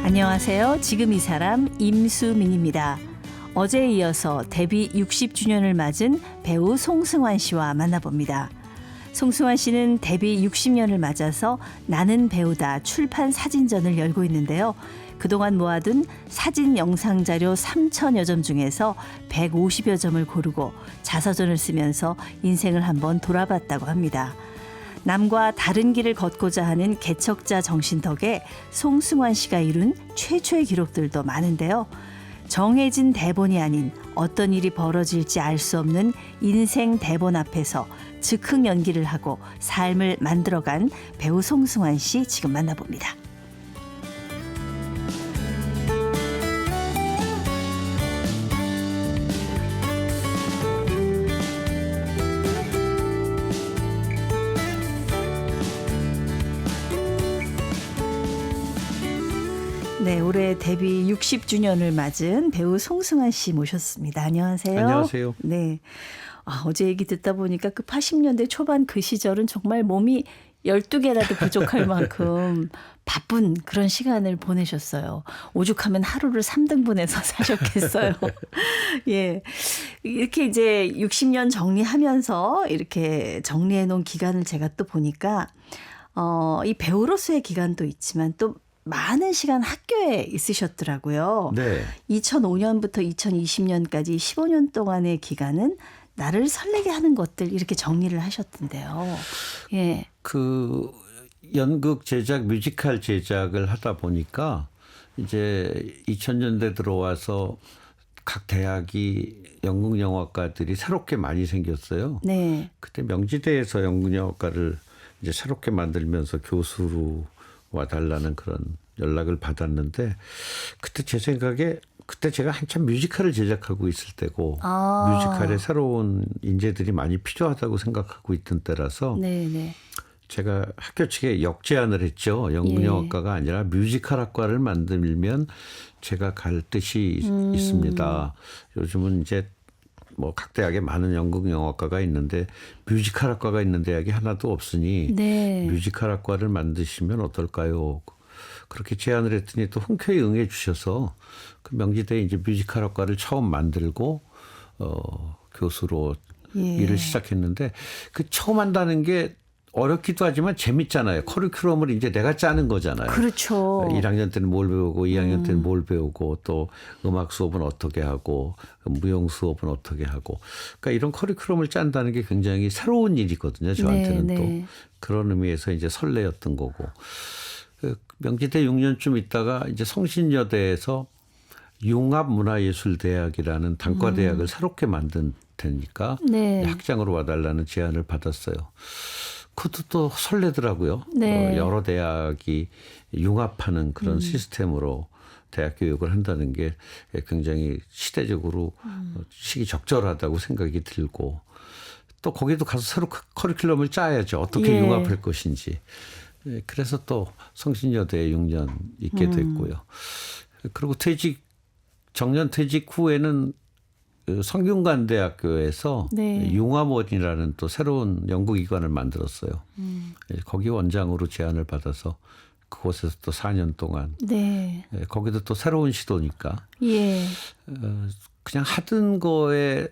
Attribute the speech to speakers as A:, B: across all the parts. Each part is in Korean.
A: 안녕하세요. 지금 이 사람 임수민입니다. 어제에 이어서 데뷔 60주년을 맞은 배우 송승환 씨와 만나봅니다. 송승환 씨는 데뷔 60년을 맞아서 나는 배우다 출판 사진전을 열고 있는데요. 그동안 모아둔 사진 영상 자료 3,000여 점 중에서 150여 점을 고르고 자서전을 쓰면서 인생을 한번 돌아봤다고 합니다. 남과 다른 길을 걷고자 하는 개척자 정신 덕에 송승환 씨가 이룬 최초의 기록들도 많은데요. 정해진 대본이 아닌 어떤 일이 벌어질지 알 수 없는 인생 대본 앞에서 즉흥 연기를 하고 삶을 만들어간 배우 송승환 씨 지금 만나봅니다. 네, 올해 데뷔 60주년을 맞은 배우 송승환 씨 모셨습니다. 안녕하세요.
B: 안녕하세요.
A: 네. 어제 얘기 듣다 보니까 그 80년대 초반 그 시절은 정말 몸이 12개라도 부족할 만큼 바쁜 그런 시간을 보내셨어요. 오죽하면 하루를 3등분해서 사셨겠어요. 예. 이렇게 이제 60년 정리하면서 이렇게 정리해 놓은 기간을 제가 또 보니까 이 배우로서의 기간도 있지만 또 많은 시간 학교에 있으셨더라고요.
B: 네.
A: 2005년부터 2020년까지 15년 동안의 기간은 나를 설레게 하는 것들 이렇게 정리를 하셨던데요. 예.
B: 그 연극 제작, 뮤지컬 제작을 하다 보니까 이제 2000년대 들어와서 각 대학이 연극영화과들이 새롭게 많이 생겼어요.
A: 네.
B: 그때 명지대에서 연극영화과를 이제 새롭게 만들면서 교수로 와달라는 그런 연락을 받았는데 그때 제 생각에 그때 제가 한참 뮤지컬을 제작하고 있을 때고 뮤지컬에 새로운 인재들이 많이 필요하다고 생각하고 있던 때라서
A: 네네.
B: 제가 학교 측에 역제안을 했죠. 연극영화과가 아니라 뮤지컬 학과를 만들면 제가 갈 뜻이 있습니다. 요즘은 이제 뭐 각 대학에 많은 연극영화과가 있는데 뮤지컬 학과가 있는 대학이 하나도 없으니
A: 네.
B: 뮤지컬 학과를 만드시면 어떨까요? 그렇게 제안을 했더니 또 흔쾌히 응해 주셔서 그 명지대에 이제 뮤지컬 학과를 처음 만들고 교수로 일을 시작했는데 그 처음 한다는 게 어렵기도 하지만 재밌잖아요. 커리큘럼을 이제 내가 짜는 거잖아요.
A: 그렇죠.
B: 1학년 때는 뭘 배우고 2학년 때는 뭘 배우고 또 음악 수업은 어떻게 하고 무용 수업은 어떻게 하고 그러니까 이런 커리큘럼을 짠다는 게 굉장히 새로운 일이거든요. 저한테는
A: 네,
B: 또
A: 네.
B: 그런 의미에서 이제 설레였던 거고 명지대 6년쯤 있다가 이제 성신여대에서 융합문화예술대학이라는 단과대학을 새롭게 만든 테니까
A: 네.
B: 학장으로 와달라는 제안을 받았어요. 그것도 또 설레더라고요.
A: 네.
B: 여러 대학이 융합하는 그런 시스템으로 대학 교육을 한다는 게 굉장히 시대적으로 시기적절하다고 생각이 들고 또 거기도 가서 새로 커리큘럼을 짜야죠. 어떻게
A: 예.
B: 융합할 것인지. 그래서 또 성신여대에 6년 있게 됐고요. 그리고 정년 퇴직 후에는 성균관대학교에서
A: 네.
B: 융합원이라는 또 새로운 연구기관을 만들었어요. 거기 원장으로 제안을 받아서 그곳에서 또 4년 동안
A: 네.
B: 거기도 또 새로운 시도니까
A: 예.
B: 그냥 하던 거에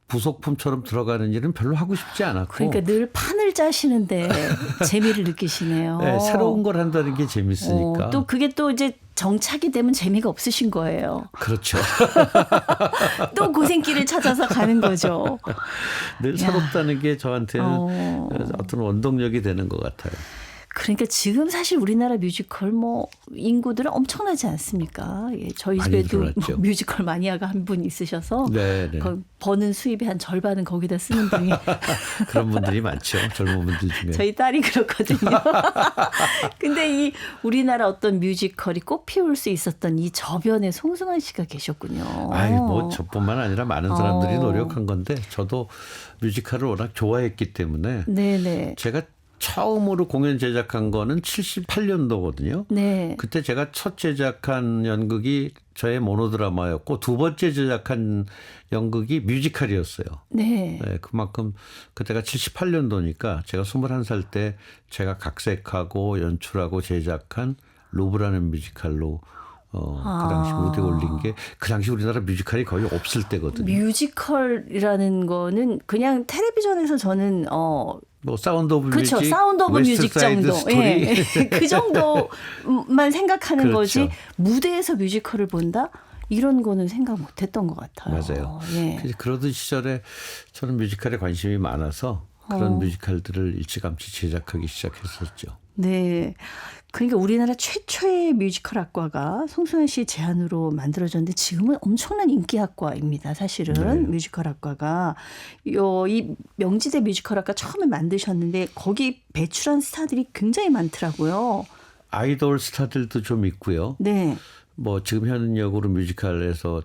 B: 부속품처럼 들어가는 일은 별로 하고 싶지 않았고
A: 그러니까 늘 판을 짜시는데 재미를 느끼시네요.
B: 네, 새로운 걸 한다는 게 재밌으니까.
A: 또 그게 또 이제 정착이 되면 재미가 없으신 거예요.
B: 그렇죠.
A: 또 고생길을 찾아서 가는 거죠.
B: 늘 새롭다는 게 저한테는 어떤 원동력이 되는 것 같아요.
A: 그러니까 지금 사실 우리나라 뮤지컬 뭐 인구들은 엄청나지 않습니까? 예, 저희 집에도 뭐 뮤지컬 마니아가 한 분 있으셔서 버는 수입의 한 절반은 거기다 쓰는 분이
B: 그런 분들이 많죠. 젊은 분들 중에.
A: 저희 딸이 그렇거든요. 근데 이 우리나라 어떤 뮤지컬이 꽃피울 수 있었던 이 저변에 송승환 씨가 계셨군요.
B: 아이 뭐 저뿐만 아니라 많은 사람들이 노력한 건데 저도 뮤지컬을 워낙 좋아했기 때문에
A: 네네.
B: 제가 처음으로 공연 제작한 거는 78년도거든요.
A: 네.
B: 그때 제가 첫 제작한 연극이 저의 모노드라마였고 두 번째 제작한 연극이 뮤지컬이었어요.
A: 네.
B: 네, 그만큼 그때가 78년도니까 제가 21살 때 제가 각색하고 연출하고 제작한 로브라는 뮤지컬로 그 당시 무대에 올린 게 그 당시 우리나라 뮤지컬이 거의 없을 때거든요.
A: 뮤지컬이라는 거는 그냥 텔레비전에서 저는
B: 뭐 사운드 오브
A: 그렇죠.
B: 뮤직,
A: 사운드 오브 뮤직
B: 웨스트사이드
A: 정도.
B: 스토리.
A: 예. 그 정도만 생각하는
B: 그렇죠.
A: 거지 무대에서 뮤지컬을 본다? 이런 거는 생각 못 했던 것 같아요.
B: 맞아요.
A: 예.
B: 그러던 시절에 저는 뮤지컬에 관심이 많아서 그런 뮤지컬들을 일찌감치 제작하기 시작했었죠.
A: 네. 그러니까 우리나라 최초의 뮤지컬 학과가 송승환 씨 제안으로 만들어졌는데 지금은 엄청난 인기 학과입니다. 사실은
B: 네.
A: 뮤지컬 학과가 이 명지대 뮤지컬 학과 처음에 만드셨는데 거기 배출한 스타들이 굉장히 많더라고요.
B: 아이돌 스타들도 좀 있고요.
A: 네.
B: 뭐 지금 현역으로 뮤지컬에서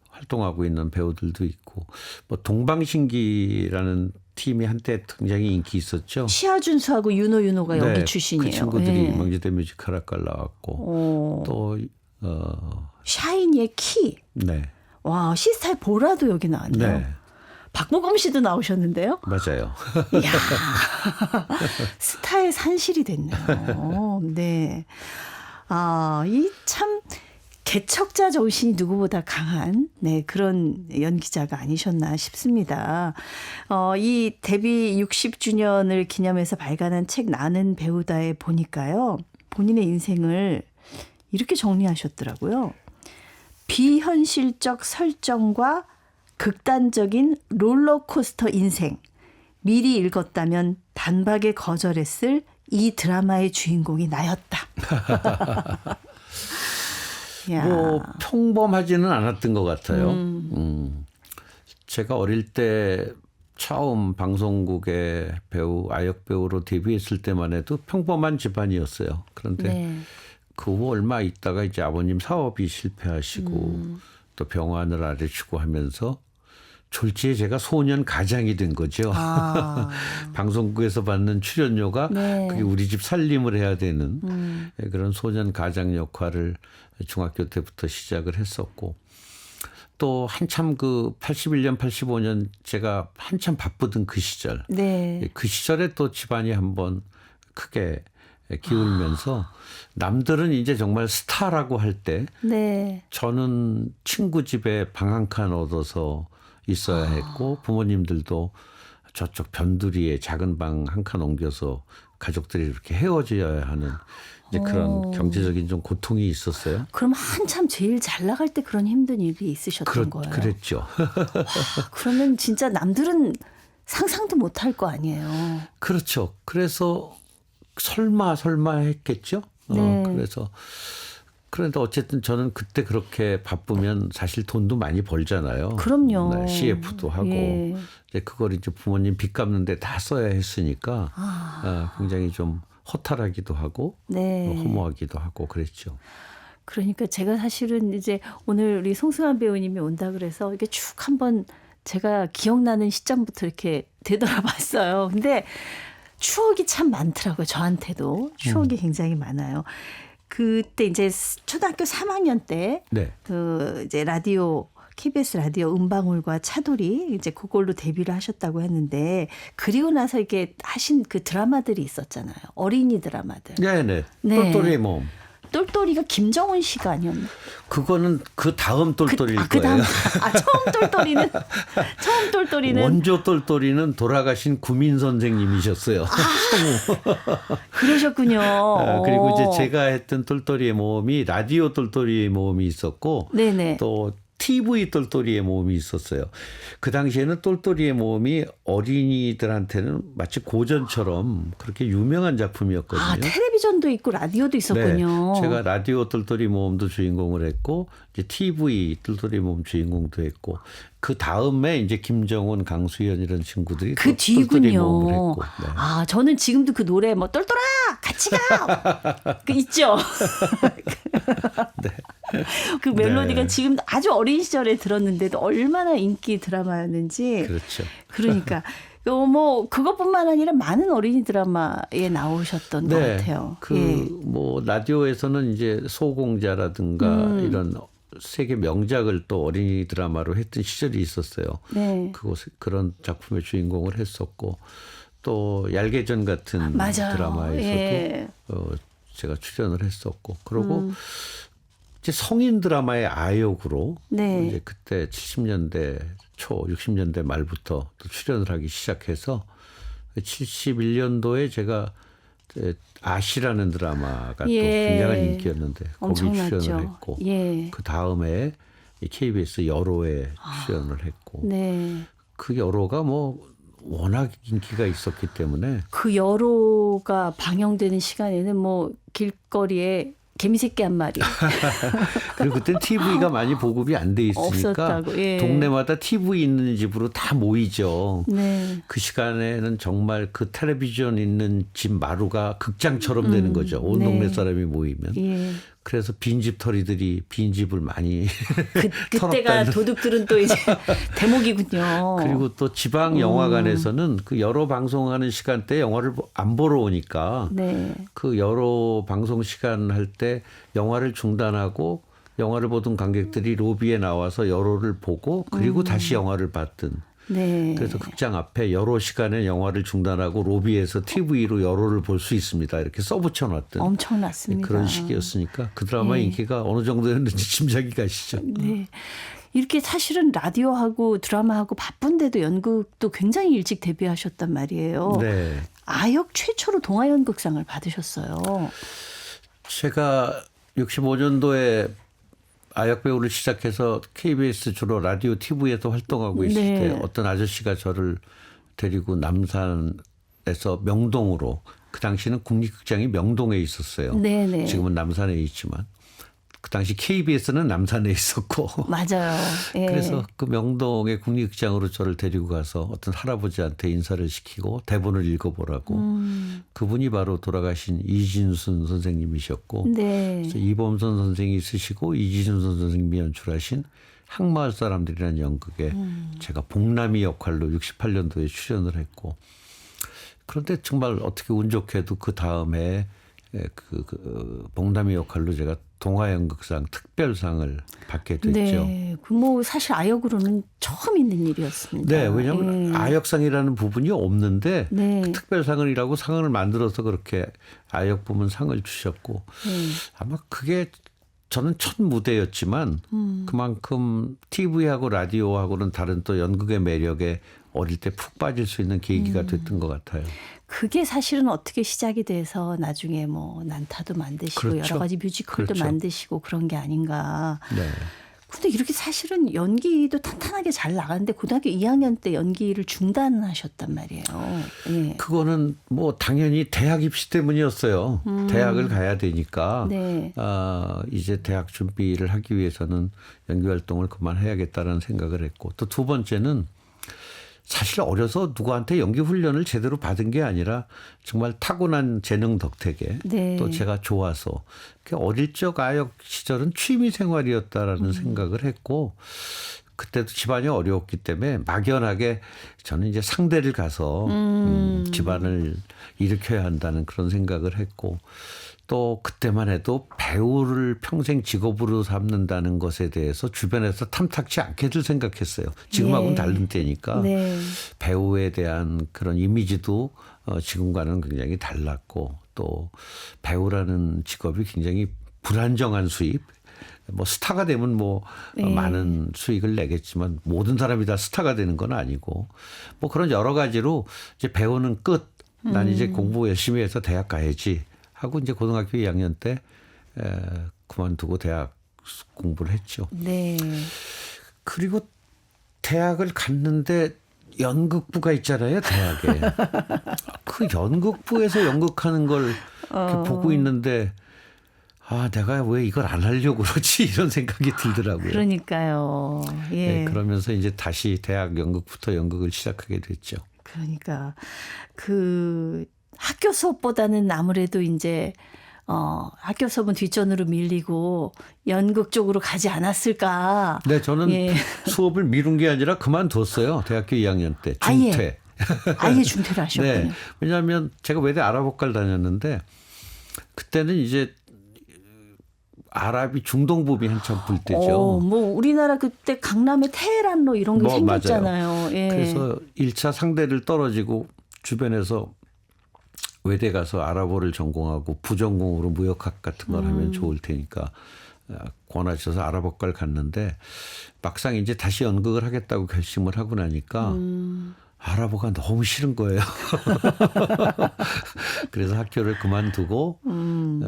B: 활동하고 있는 배우들도 있고 뭐 동방신기라는 팀이 한때 굉장히 인기 있었죠.
A: 시아준수하고 윤호가 여기 출신이에요.
B: 그 친구들이
A: 예.
B: 명지대 뮤지컬 학과를 나왔고 또
A: 샤이니의 키.
B: 네.
A: 와, 시스타의 보라도 여기 나왔네요.
B: 네.
A: 박보검 씨도 나오셨는데요.
B: 맞아요.
A: 이야, 스타의 산실이 됐네요. 네. 이 참 개척자 정신이 누구보다 강한 그런 연기자가 아니셨나 싶습니다. 이 데뷔 60주년을 기념해서 발간한 책 나는 배우다에 보니까요. 본인의 인생을 이렇게 정리하셨더라고요. 비현실적 설정과 극단적인 롤러코스터 인생. 미리 읽었다면 단박에 거절했을 이 드라마의 주인공이 나였다.
B: 뭐 평범하지는 않았던 것 같아요. 제가 어릴 때 처음 방송국의 배우, 아역 배우로 데뷔했을 때만 해도 평범한 집안이었어요. 그런데 그 후 얼마 있다가 이제 아버님 사업이 실패하시고 또 병환을 앓으시고 하면서 졸지에 제가 소년 가장이 된 거죠. 방송국에서 받는 출연료가 그게 우리 집 살림을 해야 되는 그런 소년 가장 역할을 중학교 때부터 시작을 했었고 또 한참 그 81년, 85년 제가 한참 바쁘던 그 시절. 그 시절에 또 집안이 한번 크게 기울면서 남들은 이제 정말 스타라고 할 때 저는 친구 집에 방 한 칸 얻어서 있어야 했고 부모님들도 저쪽 변두리에 작은 방 한 칸 옮겨서 가족들이 이렇게 헤어져야 하는 이제 그런 경제적인 좀 고통이 있었어요.
A: 그럼 한참 제일 잘 나갈 때 그런 힘든 일이 있으셨던 거예요?
B: 그랬죠.
A: 와, 그러면 진짜 남들은 상상도 못할 거 아니에요.
B: 그렇죠. 그래서 설마 했겠죠. 그래서 그런데 어쨌든 저는 그때 그렇게 바쁘면 사실 돈도 많이 벌잖아요.
A: 그럼요.
B: 네, CF도 하고 이제 그걸 이제 부모님 빚 갚는데 다 써야 했으니까 굉장히 좀 허탈하기도 하고 허무하기도 하고 그랬죠.
A: 그러니까 제가 사실은 이제 오늘 우리 송승환 배우님이 온다 그래서 이게 쭉 한번 제가 기억나는 시점부터 이렇게 되돌아봤어요. 근데 추억이 참 많더라고요. 저한테도 추억이 굉장히 많아요. 그때 이제 초등학교 3학년 때 그 이제 라디오 KBS 라디오 음방울과 차돌이 이제 그걸로 데뷔를 하셨다고 했는데 그리고 나서 이렇게 하신 그 드라마들이 있었잖아요. 어린이 드라마들.
B: 네네. 똘똘이의 몸.
A: 똘똘이가 김정은 씨가 아니었나?
B: 그거는 그 다음 똘똘이일
A: 그 다음,
B: 거예요.
A: 처음 똘똘이는
B: 원조 똘똘이는 돌아가신 구민 선생님이셨어요.
A: 그러셨군요.
B: 그리고 이제 제가 했던 똘똘이의 모험이 라디오 똘똘이의 모험이 있었고 또 TV 똘똘이의 모험이 있었어요. 그 당시에는 똘똘이의 모험이 어린이들한테는 마치 고전처럼 그렇게 유명한 작품이었거든요.
A: 텔레비전도 있고 라디오도 있었군요.
B: 제가 라디오 똘똘이 모험도 주인공을 했고 이제 TV 똘똘이 모험 주인공도 했고 그 다음에 이제 김정은, 강수현 이런 친구들이
A: 그 뒤군요.
B: 모험을 했고.
A: 저는 지금도 그 노래 뭐 똘똘아 같이 가. 그 있죠. 그 멜로디가 지금 아주 어린 시절에 들었는데도 얼마나 인기 드라마였는지.
B: 그렇죠.
A: 그러니까 뭐 그것뿐만 아니라 많은 어린이 드라마에 나오셨던 것 같아요.
B: 뭐 라디오에서는 이제 소공자라든가 이런 세계 명작을 또 어린이 드라마로 했던 시절이 있었어요. 그런 작품의 주인공을 했었고 또 얄개전 같은 드라마에서도 제가 출연을 했었고 그리고 이제 성인 드라마의 아역으로
A: 네.
B: 이제 그때 70년대 초 60년대 말부터 또 출연을 하기 시작해서 71년도에 제가 아시라는 드라마가 또
A: 예.
B: 굉장한 인기였는데 거기
A: 엄청났죠.
B: 출연을 했고
A: 예.
B: 그 다음에 KBS 여로에 출연을 했고
A: 네.
B: 그 여로가 뭐 워낙 인기가 있었기 때문에
A: 그 여로가 방영되는 시간에는 뭐 길거리에 개미새끼 한 마리
B: 그리고 그때 TV가 많이 보급이 안 돼 있으니까
A: 없었다고. 예.
B: 동네마다 TV 있는 집으로 다 모이죠.
A: 네.
B: 그 시간에는 정말 그 텔레비전 있는 집 마루가 극장처럼 되는 거죠. 온
A: 네.
B: 동네 사람이 모이면.
A: 예.
B: 그래서 빈집털이들이 빈집을 많이
A: 그때가
B: 털었다는.
A: 도둑들은 또 이제 대목이군요.
B: 그리고 또 지방 영화관에서는 그 여러 방송하는 시간대 영화를 안 보러 오니까
A: 네.
B: 그 여러 방송 시간 할 때 영화를 중단하고 영화를 보던 관객들이 로비에 나와서 여로를 보고 그리고 다시 영화를 봤던.
A: 네.
B: 그래서 극장 앞에 여러 시간에 영화를 중단하고 로비에서 TV로 여로를 볼 수 있습니다. 이렇게 써붙여 놨던
A: 엄청났습니다.
B: 그런 시기였으니까 그 드라마
A: 예.
B: 인기가 어느 정도였는지 짐작이 가시죠.
A: 네. 이렇게 사실은 라디오하고 드라마하고 바쁜데도 연극도 굉장히 일찍 데뷔하셨단 말이에요.
B: 네.
A: 아역 최초로 동아연극상을 받으셨어요.
B: 제가 65년도에 아역 배우를 시작해서 KBS 주로 라디오 TV에서 활동하고 있을
A: 네.
B: 때 어떤 아저씨가 저를 데리고 남산에서 명동으로 그 당시는 국립극장이 명동에 있었어요.
A: 네네.
B: 지금은 남산에 있지만 그 당시 KBS는 남산에 있었고
A: 맞아요. 예.
B: 그래서 그 명동의 국립극장으로 저를 데리고 가서 어떤 할아버지한테 인사를 시키고 대본을 읽어보라고 그분이 바로 돌아가신 이진순 선생님이셨고
A: 네.
B: 그래서 이범선 선생이 쓰시고 이진순 선생님이 연출하신 항마을 사람들이라는 연극에 제가 복남이 역할로 68년도에 출연을 했고 그런데 정말 어떻게 운 좋게도 그 다음에 그 복남이 역할로 제가 동아연극상 특별상을 받게 됐죠.
A: 네. 그 뭐 사실 아역으로는 처음 있는 일이었습니다.
B: 네, 왜냐하면
A: 예.
B: 아역상이라는 부분이 없는데
A: 네.
B: 그 특별상을이라고 상을 만들어서 그렇게 아역 부문 상을 주셨고
A: 네.
B: 아마 그게 저는 첫 무대였지만 그만큼 TV하고 라디오하고는 다른 또 연극의 매력에 어릴 때 푹 빠질 수 있는 계기가 됐던 것 같아요.
A: 그게 사실은 어떻게 시작이 돼서 나중에 뭐 난타도 만드시고
B: 그렇죠.
A: 여러 가지 뮤지컬도
B: 그렇죠.
A: 만드시고 그런 게 아닌가.
B: 네.
A: 근데 이렇게 사실은 연기도 탄탄하게 잘 나가는데 고등학교 2학년 때 연기를 중단하셨단 말이에요. 예.
B: 그거는 뭐 당연히 대학 입시 때문이었어요. 대학을 가야 되니까
A: 네.
B: 이제 대학 준비를 하기 위해서는 연기 활동을 그만해야겠다는 생각을 했고 또 두 번째는 사실 어려서 누구한테 연기 훈련을 제대로 받은 게 아니라 정말 타고난 재능 덕택에
A: 네.
B: 또 제가 좋아서 어릴 적 아역 시절은 취미 생활이었다라는 생각을 했고 그때도 집안이 어려웠기 때문에 막연하게 저는 이제 상대를 가서 집안을 일으켜야 한다는 그런 생각을 했고 또 그때만 해도 배우를 평생 직업으로 삼는다는 것에 대해서 주변에서 탐탁치 않게들 생각했어요. 지금하고는
A: 예.
B: 다른 때니까
A: 네.
B: 배우에 대한 그런 이미지도 지금과는 굉장히 달랐고 또 배우라는 직업이 굉장히 불안정한 수입 뭐 스타가 되면 뭐
A: 네.
B: 많은 수익을 내겠지만 모든 사람이 다 스타가 되는 건 아니고 뭐 그런 여러 가지로 이제 배우는 끝. 난 이제 공부 열심히 해서 대학 가야지 하고 이제 고등학교 2학년 때 그만두고 대학 공부를 했죠.
A: 네.
B: 그리고 대학을 갔는데 연극부가 있잖아요, 대학에. 그 연극부에서 연극하는 걸 이렇게 보고 있는데 아, 내가 왜 이걸 안 하려고 그러지? 이런 생각이 들더라고요.
A: 그러니까요. 예.
B: 네, 그러면서 이제 다시 대학 연극부터 연극을 시작하게 됐죠.
A: 그러니까 그 학교 수업보다는 아무래도 이제 학교 수업은 뒷전으로 밀리고 연극 쪽으로 가지 않았을까.
B: 네, 저는
A: 예.
B: 수업을 미룬 게 아니라 그만뒀어요. 대학교 2학년 때 중퇴.
A: 아예 중퇴를 하셨군요.
B: 네, 왜냐하면 제가 외대 아랍어과를 다녔는데 그때는 이제 아랍이 중동붐이 한참 불 때죠.
A: 뭐 우리나라 그때 강남에 테헤란로 이런 게
B: 뭐,
A: 생겼잖아요. 예.
B: 그래서 1차 상대를 떨어지고 주변에서 외대 가서 아랍어를 전공하고 부전공으로 무역학 같은 걸 하면 좋을 테니까 권하셔서 아랍어과를 갔는데 막상 이제 다시 연극을 하겠다고 결심을 하고 나니까 아랍어가 너무 싫은 거예요. 그래서 학교를 그만두고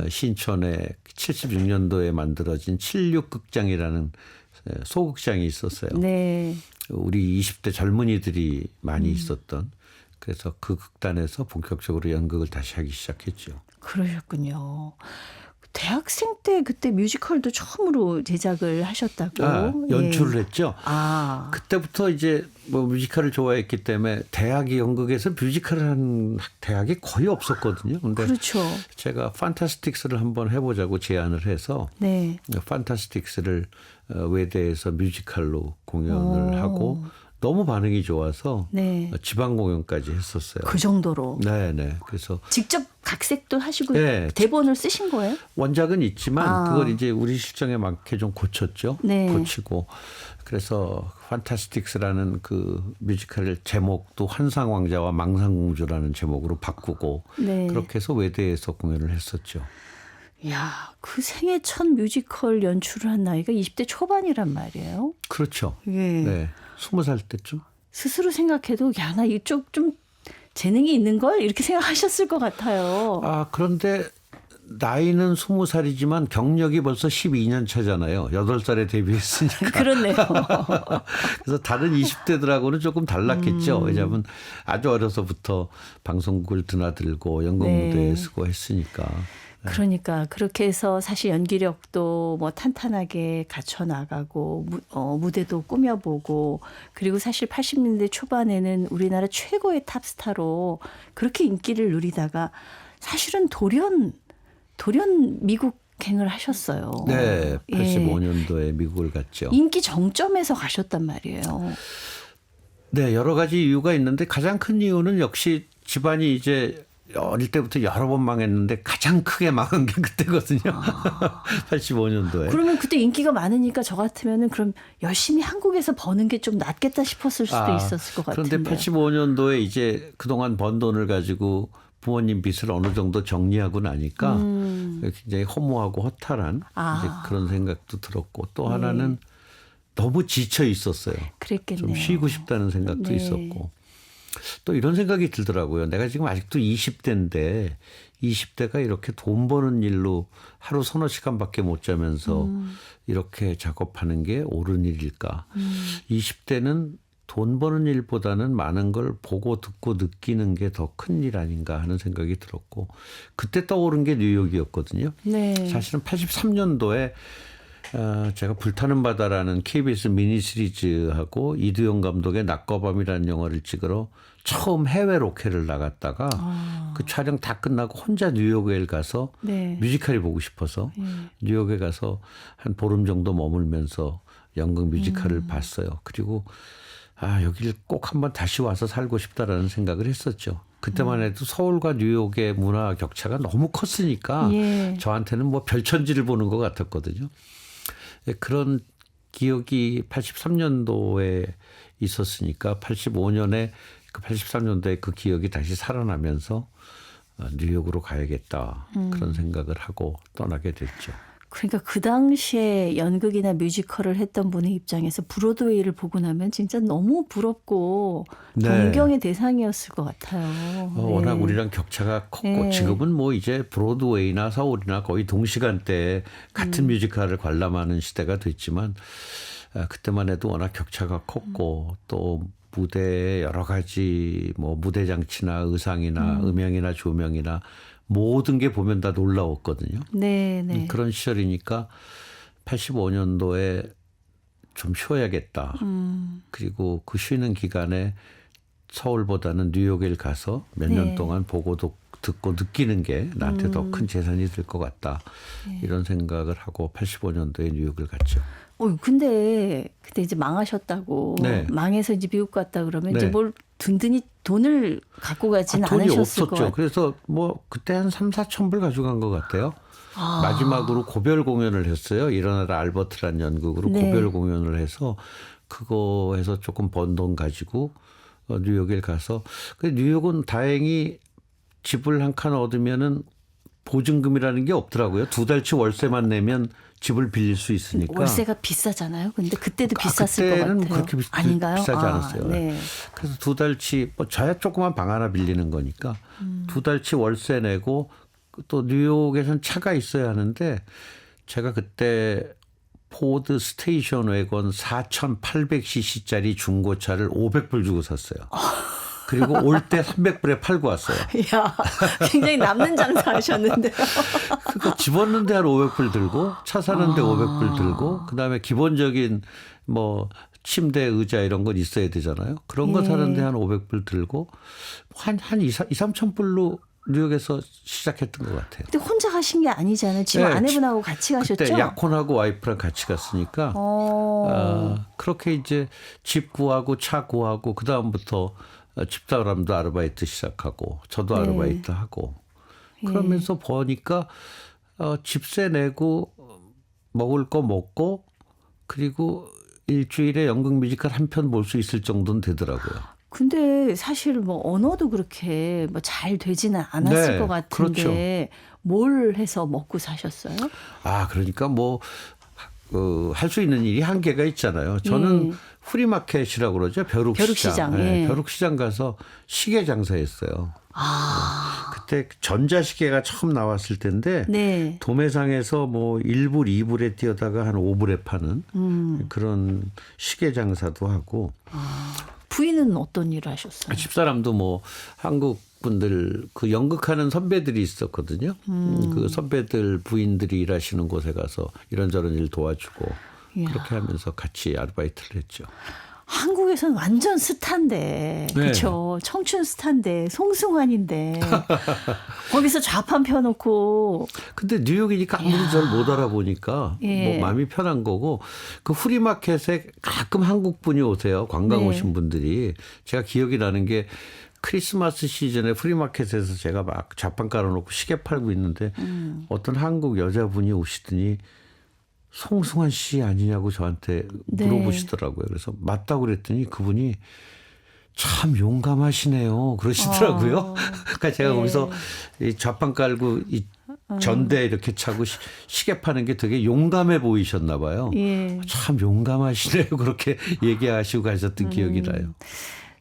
B: 신촌에 76년도에 만들어진 76극장이라는 소극장이 있었어요.
A: 네.
B: 우리 20대 젊은이들이 많이 있었던. 그래서 그 극단에서 본격적으로 연극을 다시 하기 시작했죠.
A: 그러셨군요. 대학생 때 그때 뮤지컬도 처음으로 제작을 하셨다고.
B: 연출을
A: 예.
B: 했죠. 그때부터 이제 뭐 뮤지컬을 좋아했기 때문에 대학 연극에서 뮤지컬을 한 대학이 거의 없었거든요. 근데
A: 그렇죠.
B: 제가 판타스틱스를 한번 해보자고 제안을 해서
A: 네.
B: 판타스틱스를 외대에서 뮤지컬로 공연을 하고 너무 반응이 좋아서
A: 네.
B: 지방 공연까지 했었어요.
A: 그 정도로.
B: 네네. 그래서
A: 직접 각색도 하시고
B: 네.
A: 대본을 쓰신 거예요?
B: 원작은 있지만 그걸 이제 우리 실정에 맞게 좀 고쳤죠.
A: 네.
B: 고치고 그래서 판타스틱스라는 그 뮤지컬 제목도 환상왕자와 망상공주라는 제목으로 바꾸고
A: 네.
B: 그렇게 해서 외대에서 공연을 했었죠.
A: 야, 그 생애 첫 뮤지컬 연출을 한 나이가 20대 초반이란 말이에요.
B: 그렇죠.
A: 예.
B: 네. 20살 때쯤.
A: 스스로 생각해도 야, 나 이쪽 좀 재능이 있는 걸 이렇게 생각하셨을 것 같아요.
B: 그런데 나이는 20살이지만 경력이 벌써 12년 차잖아요. 8살에 데뷔했으니까.
A: 그렇네요.
B: 그래서 다른 20대들하고는 조금 달랐겠죠. 왜냐하면 아주 어려서부터 방송국을 드나들고 연극
A: 네.
B: 무대에 서고 했으니까.
A: 그러니까 그렇게 해서 사실 연기력도 뭐 탄탄하게 갖춰 나가고 무대도 꾸며보고 그리고 사실 80년대 초반에는 우리나라 최고의 탑스타로 그렇게 인기를 누리다가 사실은 돌연 미국행을 하셨어요.
B: 네, 85년도에 미국을 갔죠.
A: 인기 정점에서 가셨단 말이에요.
B: 네, 여러 가지 이유가 있는데 가장 큰 이유는 역시 집안이 이제 어릴 때부터 여러 번 망했는데 가장 크게 망한 게 그때거든요. 85년도에.
A: 그러면 그때 인기가 많으니까 저 같으면은 그럼 열심히 한국에서 버는 게 좀 낫겠다 싶었을 수도 있었을 것 같은데.
B: 그런데 85년도에 이제 그동안 번 돈을 가지고 부모님 빚을 어느 정도 정리하고 나니까 굉장히 허무하고 허탈한 이제 그런 생각도 들었고 또 하나는 너무 지쳐 있었어요.
A: 그랬겠네요.
B: 좀 쉬고 싶다는 생각도 있었고. 또 이런 생각이 들더라고요. 내가 지금 아직도 20대인데 20대가 이렇게 돈 버는 일로 하루 서너 시간밖에 못 자면서 이렇게 작업하는 게 옳은 일일까. 20대는 돈 버는 일보다는 많은 걸 보고 듣고 느끼는 게 더 큰 일 아닌가 하는 생각이 들었고 그때 떠오른 게 뉴욕이었거든요.
A: 네.
B: 사실은 83년도에 제가 불타는 바다라는 KBS 미니 시리즈하고 이두영 감독의 낮과 밤이라는 영화를 찍으러 처음 해외 로케를 나갔다가 그 촬영 다 끝나고 혼자 뉴욕에 가서 뮤지컬이 보고 싶어서 뉴욕에 가서 한 보름 정도 머물면서 연극 뮤지컬을 봤어요. 그리고 여기를 꼭 한번 다시 와서 살고 싶다라는 생각을 했었죠. 그때만 해도 서울과 뉴욕의 문화 격차가 너무 컸으니까 저한테는 뭐 별천지를 보는 것 같았거든요. 그런 기억이 83년도에 있었으니까 85년에 그 83년도에 그 기억이 다시 살아나면서 뉴욕으로 가야겠다 그런 생각을 하고 떠나게 됐죠.
A: 그러니까 그 당시에 연극이나 뮤지컬을 했던 분의 입장에서 브로드웨이를 보고 나면 진짜 너무 부럽고 동경의 대상이었을 것 같아요.
B: 워낙 우리랑 격차가 컸고 지금은 뭐 이제 브로드웨이나 서울이나 거의 동시간대에 같은 뮤지컬을 관람하는 시대가 됐지만 그때만 해도 워낙 격차가 컸고 또 무대에 여러 가지 뭐 무대 장치나 의상이나 음향이나 조명이나 모든 게 보면 다 놀라웠거든요.
A: 네.
B: 그런 시절이니까 85년도에 좀 쉬어야겠다. 그리고 그 쉬는 기간에 서울보다는 뉴욕에 가서 몇 년 동안 보고 듣고 느끼는 게 나한테 더 큰 재산이 될 것 같다. 이런 생각을 하고 85년도에 뉴욕을 갔죠.
A: 근데 그때 이제 망하셨다고 망해서 이제 미국 갔다 그러면 이제 뭘 든든히 돈을 갖고 가지는
B: 돈이
A: 않으셨을 것
B: 없었죠.
A: 같아요.
B: 그래서 뭐 그때 한 3, 4천 불 가져간 것 같아요. 마지막으로 고별 공연을 했어요. 일어나라 알버트란 연극으로 고별 공연을 해서 그거에서 조금 번 돈 가지고 뉴욕에 가서 뉴욕은 다행히 집을 한 칸 얻으면은 보증금이라는 게 없더라고요. 2달치 월세만 내면 집을 빌릴 수 있으니까.
A: 월세가 비싸잖아요. 근데 그때도 비쌌을 것
B: 그때는
A: 같아요.
B: 그렇게
A: 아닌가요?
B: 비싸지 않았어요.
A: 네.
B: 그래서 2달치 뭐 저야 조그만 방 하나 빌리는 거니까 2달치 월세 내고 또 뉴욕에선 차가 있어야 하는데 제가 그때 포드 스테이션 웨건 4,800cc짜리 중고차를 500불 주고 샀어요. 그리고 올 때 300불에 팔고 왔어요.
A: 야, 굉장히 남는 장사 하셨는데요.
B: 그러니까 집었는데 한 500불 들고 차 사는데 500불 들고 그다음에 기본적인 뭐 침대 의자 이런 건 있어야 되잖아요. 그런 거
A: 예.
B: 사는데 한 500불 들고 한 2, 3천 불로 뉴욕에서 시작했던 것 같아요.
A: 근데 혼자 가신 게 아니잖아요. 지금
B: 네,
A: 아내분하고 같이 가셨죠?
B: 그때 약혼하고 와이프랑 같이 갔으니까 그렇게 이제 집 구하고 차 구하고 그다음부터 집사람도 아르바이트 시작하고 저도
A: 네.
B: 아르바이트 하고 그러면서 보니까 집세 내고 먹을 거 먹고 그리고 일주일에 연극 뮤지컬 한 편 볼 수 있을 정도는 되더라고요.
A: 근데 사실 뭐 언어도 그렇게 뭐 잘 되지는 않았을
B: 네,
A: 것 같은데 뭘 해서 먹고 사셨어요?
B: 그러니까 뭐 할 수 있는 일이 한계가 있잖아요. 저는 프리마켓이라고 그러죠. 벼룩시장.
A: 예.
B: 벼룩시장 가서 시계 장사했어요. 그때 전자시계가 처음 나왔을 때인데
A: 네.
B: 도매상에서 뭐 1불, 2불에 뛰어다가 한 5불에 파는 그런 시계 장사도 하고
A: 부인은 어떤 일을 하셨어요?
B: 집사람도 뭐 한국 분들 그 연극하는 선배들이 있었거든요. 그 선배들 부인들이 일하시는 곳에 가서 이런저런 일 도와주고
A: 이야.
B: 그렇게 하면서 같이 아르바이트를 했죠.
A: 한국에서는 완전 스타인데,
B: 네.
A: 그렇죠? 청춘 스타인데, 송승환인데 거기서 좌판 펴놓고
B: 근데 뉴욕이니까 아무도 절 못 알아보니까
A: 예.
B: 뭐 마음이 편한 거고 그 프리마켓에 가끔 한국 분이 오세요. 관광
A: 네.
B: 오신 분들이 제가 기억이 나는 게 크리스마스 시즌에 프리마켓에서 제가 막 좌판 깔아놓고 시계 팔고 있는데 어떤 한국 여자분이 오시더니 송승환 씨 아니냐고 저한테
A: 네.
B: 물어보시더라고요. 그래서 맞다고 그랬더니 그분이 참 용감하시네요. 그러시더라고요. 그러니까 제가
A: 네.
B: 거기서 이 좌판 깔고 이 전대 이렇게 차고 시계 파는 게 되게 용감해 보이셨나 봐요.
A: 예.
B: 참 용감하시네요. 그렇게 얘기하시고 가셨던 기억이 나요.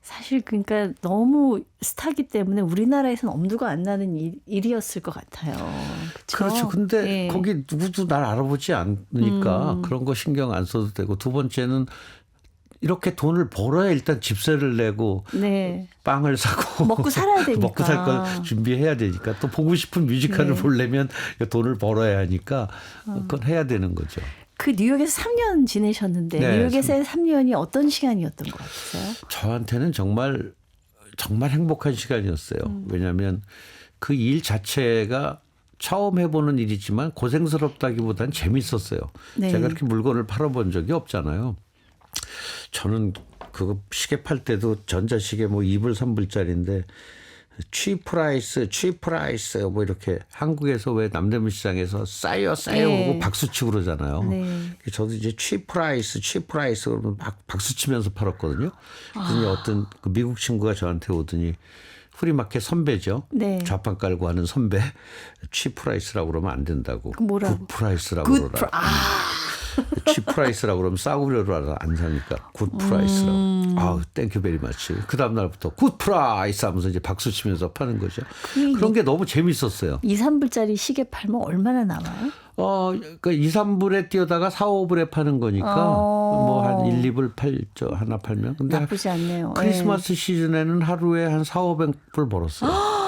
A: 사실 그러니까 너무 스타기 때문에 우리나라에서는 엄두가 안 나는 일이었을 것 같아요.
B: 그렇죠. 근데
A: 예.
B: 거기 누구도 날 알아보지 않으니까 그런 거 신경 안 써도 되고 두 번째는 이렇게 돈을 벌어야 일단 집세를 내고
A: 네.
B: 빵을 사고
A: 먹고 살아야 되니까.
B: 먹고 살 걸 준비해야 되니까 또 보고 싶은 뮤지컬을
A: 네.
B: 보려면 돈을 벌어야 하니까 그건 해야 되는 거죠.
A: 그 뉴욕에서 3년 지내셨는데
B: 네,
A: 뉴욕에서의 3년이 어떤 시간이었던 것 같으세요?
B: 저한테는 정말 행복한 시간이었어요. 왜냐하면 그 일 자체가 처음 해보는 일이지만 고생스럽다기보다는 재밌었어요.
A: 네.
B: 제가 이렇게 물건을 팔아본 적이 없잖아요. 저는 그거 시계 팔 때도 전자시계 뭐 2불 3불짜리인데 취프라이스 뭐 이렇게 한국에서 왜 남대문 시장에서 싸요
A: 네.
B: 하고 박수치고 그러잖아요.
A: 네.
B: 저도 이제 취프라이스 그러면 막 박수치면서 팔았거든요. 그랬더니 어떤 그 미국 친구가 저한테 오더니 프리마켓 선배죠.
A: 네.
B: 좌판 깔고 하는 선배 취프라이스라고 그러면 안 된다고.
A: 뭐라고?
B: 굿프라이스라고 그러라. 취프라이스라고 그러면 싸구려로 알아 안 사니까 굿프라이스라고. 아우 땡큐 베리 마치. 그 다음 날부터 굿프라이스 하면서 이제 박수 치면서 파는 거죠. 그런 게 너무 재밌었어요.
A: 2, 3불짜리 시계 팔면 얼마나 남아요?
B: 그러니까 2, 3불에 뛰어다가 4, 5불에 파는 거니까 뭐 한 1, 2불 팔죠. 하나 팔면. 근데
A: 나쁘지 않네요.
B: 크리스마스 시즌에는 하루에 한 4, 500불 벌었어요.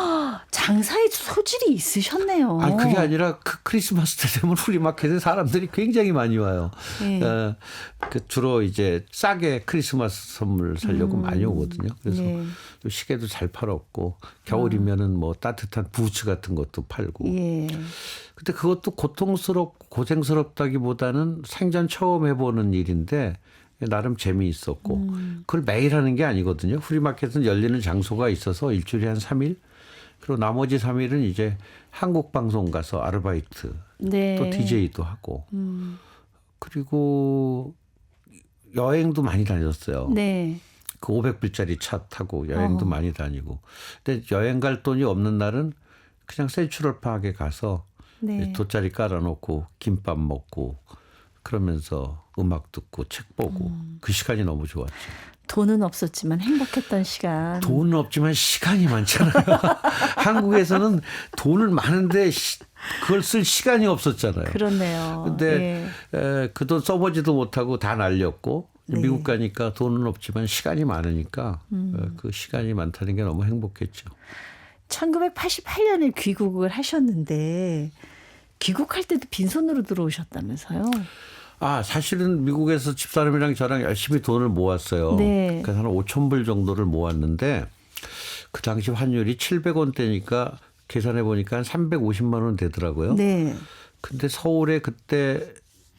A: 장사에 소질이 있으셨네요.
B: 아니 그게 아니라 크리스마스 때 되면 프리마켓에 사람들이 굉장히 많이 와요.
A: 네.
B: 주로 이제 싸게 크리스마스 선물 사려고 많이 오거든요. 그래서
A: 네.
B: 시계도 잘 팔았고 겨울이면은 뭐 따뜻한 부츠 같은 것도 팔고.
A: 예.
B: 근데 그것도 고통스럽고 고생스럽다기보다는 생전 처음 해보는 일인데 나름 재미있었고 그걸 매일 하는 게 아니거든요. 프리마켓은 열리는 장소가 있어서 일주일에 한 3일 그리고 나머지 3일은 이제 한국 방송 가서 아르바이트
A: 네.
B: 또 DJ도 하고 그리고 여행도 많이 다녔어요.
A: 네.
B: 그 500불짜리 차 타고 여행도 많이 다니고. 근데 여행 갈 돈이 없는 날은 그냥 센트럴파크에 가서
A: 네.
B: 돗자리 깔아놓고 김밥 먹고 그러면서 음악 듣고 책 보고 그 시간이 너무 좋았죠.
A: 돈은 없었지만 행복했던 시간.
B: 돈은 없지만 시간이 많잖아요. 한국에서는 돈은 많은데 그걸 쓸 시간이 없었잖아요.
A: 그렇네요.
B: 근데 그 돈 써보지도 못하고 다 날렸고
A: 네.
B: 미국 가니까 돈은 없지만 시간이 많으니까 그 시간이 많다는 게 너무 행복했죠.
A: 1988년에 귀국을 하셨는데 귀국할 때도 빈손으로 들어오셨다면서요?
B: 아, 사실은 미국에서 집사람이랑 저랑 열심히 돈을 모았어요.
A: 네.
B: 그래서 한 5,000불 정도를 모았는데 그 당시 환율이 700원대니까 계산해 보니까 한 350만 원 되더라고요.
A: 네.
B: 근데 서울에 그때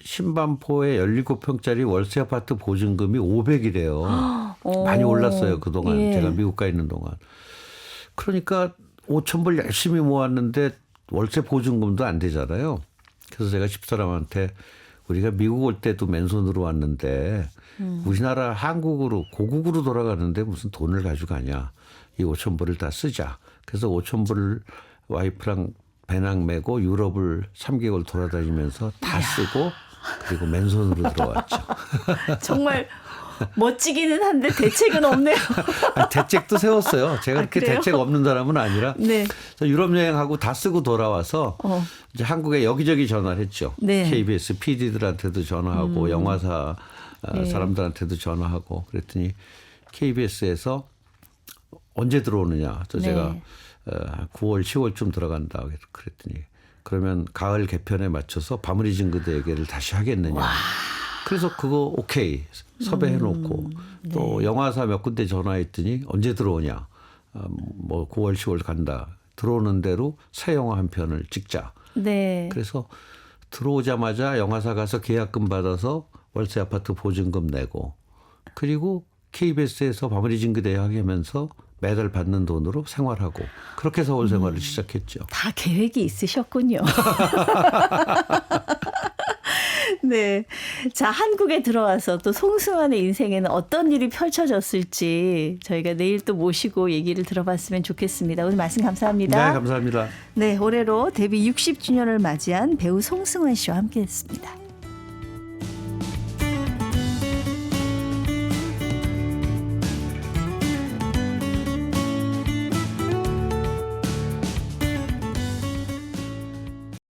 B: 신반포에 17평짜리 월세 아파트 보증금이 500이래요. 많이 올랐어요, 그동안.
A: 예.
B: 제가 미국 가 있는 동안. 그러니까 5,000불 열심히 모았는데 월세 보증금도 안 되잖아요. 그래서 제가 집사람한테 우리가 미국 올 때도 맨손으로 왔는데 우리나라 한국으로 고국으로 돌아가는데 무슨 돈을 가지고 가냐. 이 5,000불을 다 쓰자. 그래서 5,000불을 와이프랑 배낭 메고 유럽을 3개월 돌아다니면서 다 쓰고 그리고 맨손으로 들어왔죠.
A: 정말 멋지기는 한데 대책은 없네요.
B: 아니, 대책도 세웠어요. 제가 그렇게
A: 그래요?
B: 대책 없는 사람은 아니라
A: 네.
B: 그래서 유럽 여행하고 다 쓰고 돌아와서 이제 한국에 여기저기 전화를 했죠.
A: 네.
B: KBS PD들한테도 전화하고 영화사
A: 네.
B: 사람들한테도 전화하고 그랬더니 KBS에서 언제 들어오느냐. 또
A: 네.
B: 제가 9월 10월쯤 들어간다 그랬더니 그러면 가을 개편에 맞춰서 밤을 잊은 그대에게를 다시 하겠느냐. 그래서 그거 오케이 섭외해 놓고 또 영화사 몇 군데 전화했더니 언제 들어오냐. 뭐 9월 10월 간다. 들어오는 대로 새 영화 한 편을 찍자.
A: 네.
B: 그래서 들어오자마자 영화사 가서 계약금 받아서 월세 아파트 보증금 내고 그리고 KBS에서 밤을 잊은 그대 하면서 매달 받는 돈으로 생활하고 그렇게 서울 생활을 시작했죠.
A: 다 계획이 있으셨군요. 네. 자, 한국에 들어와서 또 송승환의 인생에는 어떤 일이 펼쳐졌을지 저희가 내일 또 모시고 얘기를 들어봤으면 좋겠습니다. 오늘 말씀 감사합니다.
B: 네, 감사합니다.
A: 네, 올해로 데뷔 60주년을 맞이한 배우 송승환 씨와 함께했습니다.